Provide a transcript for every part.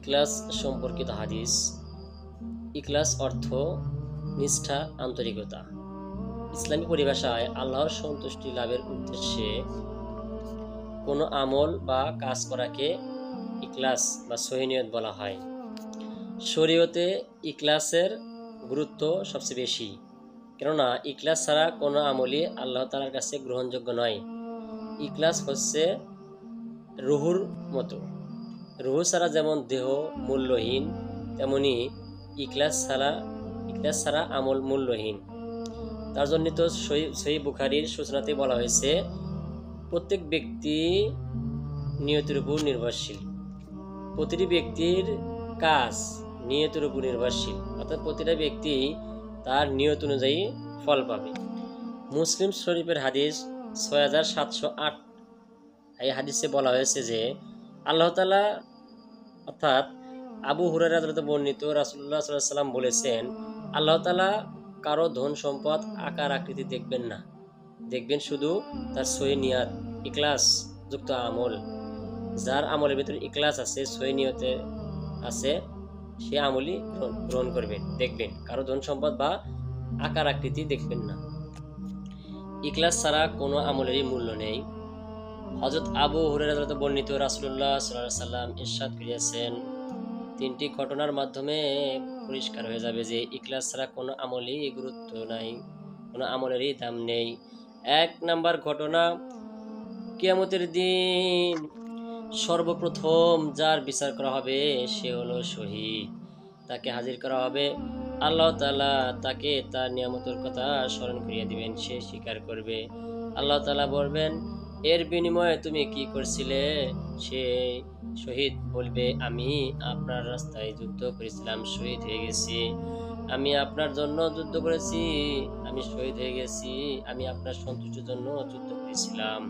ইখলাস সম্পর্কিত হাদিস। ইখলাস অর্থ নিষ্ঠা, আন্তরিকতা। ইসলামী পরিভাষায় আল্লাহর সন্তুষ্টি লাভের উদ্দেশ্যে কোনো আমল বা কাজ করাকে ইখলাস বা সহি নিয়ত বলা হয়। শরীয়তে ইখলাসের গুরুত্ব সবচেয়ে বেশি, কেননা ইখলাস ছাড়া কোনো আমলই আল্লাহ তাআলার কাছে গ্রহণযোগ্য নয়। ইখলাস হচ্ছে রুহুর মতো। রুহু ছাড়া যেমন দেহ মূল্যহীন, তেমনি ইখলাস ছাড়া আমল মূল্যহীন। তার জন্য তো সহিহ বুখারীর সূচনাতে বলা হয়েছে, প্রত্যেক ব্যক্তি নিয়তের উপর নির্ভরশীল। প্রতিটি ব্যক্তির কাজ নিয়তের উপর নির্ভরশীল, অর্থাৎ প্রতিটা ব্যক্তি তার নিয়ত অনুযায়ী ফল পাবে। মুসলিম শরীফের হাদিস ৬৭০৮, এই হাদিসে বলা হয়েছে যে আল্লাহ তাআলা অর্থাৎ আবু হুরায়রা হতে বর্ণিত, রাসূলুল্লাহ সাল্লাল্লাহু আলাইহি ওয়াসাল্লাম বলেছেন, আল্লাহ তাআলা কারো ধন সম্পদ আকার আকৃতি দেখবেন না, দেখবেন শুধু তার সহি নিয়ত, ইখলাস যুক্ত আমল। যার আমলের ভিতরে ইখলাস আছে, সহি নিয়তে আছে, সে আমলই গ্রহণ করবেন, দেখবেন। কারো ধন সম্পদ বা আকার আকৃতি দেখবেন না। ইখলাস ছাড়া কোনো আমলেরই মূল্য নেই। হযরত আবু হুরায়রা হতে বর্ণিত, রাসূলুল্লাহ সাল্লাল্লাহু আলাইহি ওয়াসাল্লাম ইরশাদ করিয়াছেন, তিনটি ঘটনার মাধ্যমে পরিষ্কার হয়ে যাবে যে ইখলাস ছাড়া কোনো আমলই গুরুত্ব নাই, কোনো আমলেরই দাম নেই। ১ নাম্বার ঘটনা, কিয়ামতের দিন সর্বপ্রথম যার বিচার করা হবে সে হলো শহীদ। তাকে হাজির করা হবে, আল্লাহ তাআলা তাকে তার নিয়ামতের কথা স্মরণ করিয়ে দিবেন, সে স্বীকার করবে। আল্লাহ তাআলা বলবেন, এর বিনিময়ে তুমি কি করছিলে? সে শহীদ বলবে, আমি আপনার রাস্তায় যুদ্ধ করেছিলাম, শহীদ হয়ে গেছি। আমি আপনার জন্য যুদ্ধ করেছি, আমি শহীদ হয়ে গেছি। আমি আপনার সন্তুষ্টির জন্য যুদ্ধ করেছিলাম।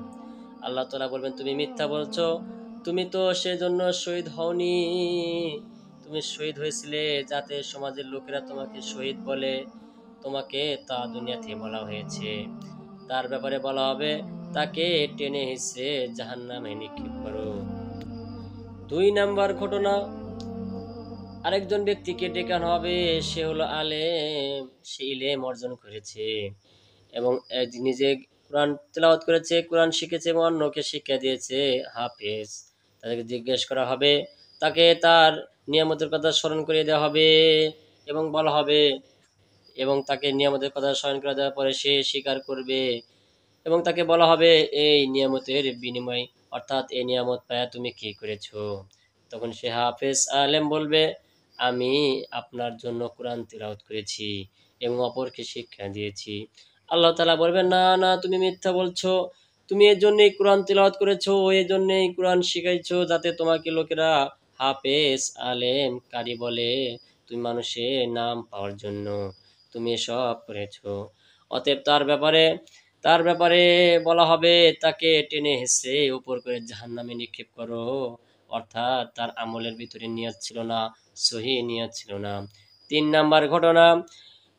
আল্লাহ তাআলা বলবেন, তুমি মিথ্যা বলছো, তুমি তো সেজন্য শহীদ হওনি। তুমি শহীদ হয়েছিলে যাতে সমাজের লোকেরা তোমাকে শহীদ বলে, তোমাকে তা দুনিয়াতে বলা হয়েছে। তার ব্যাপারে বলা হবে, তাকে টেনে হিঁচড়ে জাহান্নামে নিক্ষেপ করো। ২ নাম্বার ঘটনা, আরেকজন ব্যক্তিকে ডেকে আনা হবে, সে হলো আলেম, সে ইলম অর্জন করেছে এবং নিজে কোরআন তেলাওয়াত করেছে, কোরআন শিখেছে এবং অন্যকে শিক্ষা দিয়েছে, হাফেজ। তাদেরকে জিজ্ঞেস করা হবে, তাকে তার নিয়ামতের কথা স্মরণ করিয়ে দেওয়া হবে এবং বলা হবে, এবং তাকে নিয়ামতের কথা স্মরণ করে দেওয়ার পরে সে স্বীকার করবে এবং তাকে বলা হবে, এই নিয়ামতের বিনিময় অর্থাৎ এই নিয়ামত পায়া তুমি কি করেছো? তখন সে হাফেজ আলেম বলবে, আমি আপনার জন্য কোরআন তিলাওয়াত করেছি এবং অপরকে শিক্ষা দিয়েছি। আল্লাহ তাআলা বলবেন, না না, তুমি মিথ্যা বলছো, তুমি এর জন্যই কোরআন তিলাওয়াত করেছো, এই জন্যই কোরআন শিখাইছো যাতে তোমাকে লোকেরা হাফেজ আলেম কারি বলে, তুমি মানুষের নাম পাওয়ার জন্য তুমি এসব করেছো। অতএব তার ব্যাপারে বলা হবে, তাকে টেনে হেসড়ে উপর করে জাহান্নামে নিক্ষেপ করো, অর্থাৎ তার আমলের ভিতরে নিয়ত ছিল না, সহি নিয়ত ছিল না। ৩ নাম্বার ঘটনা,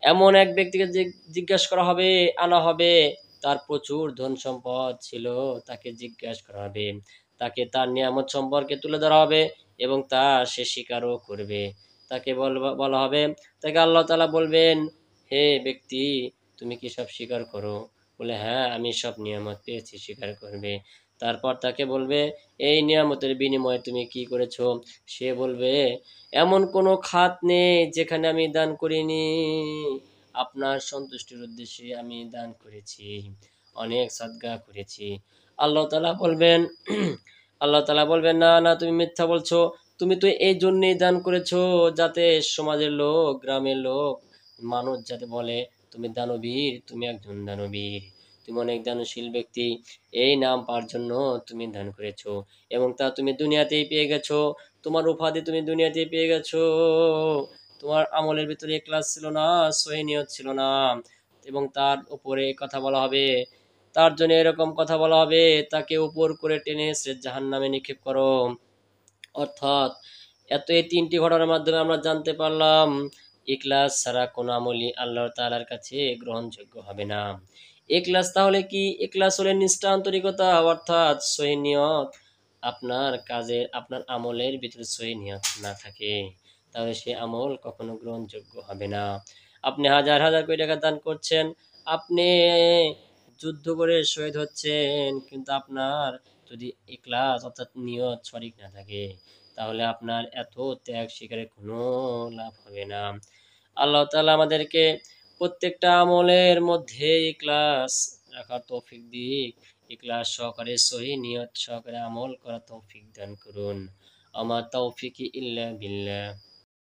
এমন এক ব্যক্তিকে আনা হবে, তার প্রচুর ধন সম্পদ ছিল, তাকে জিজ্ঞাসা করা হবে, তাকে তার নিয়ামত সম্পর্কে তুলে ধরা হবে এবং তা সে স্বীকারও করবে। তাকে বলা হবে, তাকে আল্লাহ তাআলা বলবেন, হে ব্যক্তি, তুমি কি সব স্বীকার করো? বলে, হ্যাঁ, আমি সব নিয়ামত পেয়েছি, স্বীকার করবে। তারপর তাকে বলবে, এই নিয়ামতের বিনিময়ে তুমি কি করেছো? সে বলবে, এমন কোনো খাত নেই যেখানে আমি দান করিনি, আপনার সন্তুষ্টির উদ্দেশ্যে আমি দান করেছি, অনেক সাদকা করেছি। আল্লাহ তাআলা বলবেন, না না, তুমি মিথ্যা বলছো, তুমি তো এই জন্যই দান করেছো যাতে সমাজের লোক, গ্রামের লোক, মানুষ যাতে বলে, তুমি দানবীর, তুমি একজন দানবীর, তুমি অনেক দানশীল ব্যক্তি, এই নাম পাওয়ার জন্য তুমি দান করেছো এবং তা তুমি দুনিয়াতেই পেয়ে গেছো। তোমার উপাধি তুমি দুনিয়াতেই পেয়ে গেছো। তোমার আমলের ভিতরে ইখলাস ছিল না, সহি নিয়ত ছিল না এবং তার উপরে কথা বলা হবে, তার জন্য এরকম কথা বলা হবে, তাকে উপর করে টেনে এসে জাহান্নামে নিক্ষেপ করো। অর্থাৎ এই 3টি ঘটনার মাধ্যমে আমরা জানতে পারলাম, ইখলাস ছাড়া কোনো আমলই আল্লাহ তাআলার কাছে গ্রহণযোগ্য হবে না। ইখলাস তাহলে কি? ইখলাস হলে নিষ্ঠা, আন্তরিকতা, অর্থাৎ সহি নিয়ত, আপনার কাজের আপনার আমলের ভিতরে সহি নিয়ত না থাকে, তাহলে সে আমল কখনো গ্রহণযোগ্য হবে না। আপনি হাজার হাজার কোটি টাকা দান করছেন, আপনি যুদ্ধ করে শহীদ হচ্ছেন, কিন্তু আপনার যদি ইখলাস অর্থাৎ নিয়ত সঠিক না থাকে, তাহলে আপনার এত ত্যাগ স্বীকারের কোনো লাভ হবে না। আল্লাহ তাআলা আমাদেরকে প্রত্যেকটা আমলের মধ্যে ইখলাস রাখার তৌফিক দিক, ইখলাস সহকারে সহি নিয়ত সহকারে আমল করার তৌফিক দান করুন। আমা তাওফিকি ইল্লা বিল্লাহ।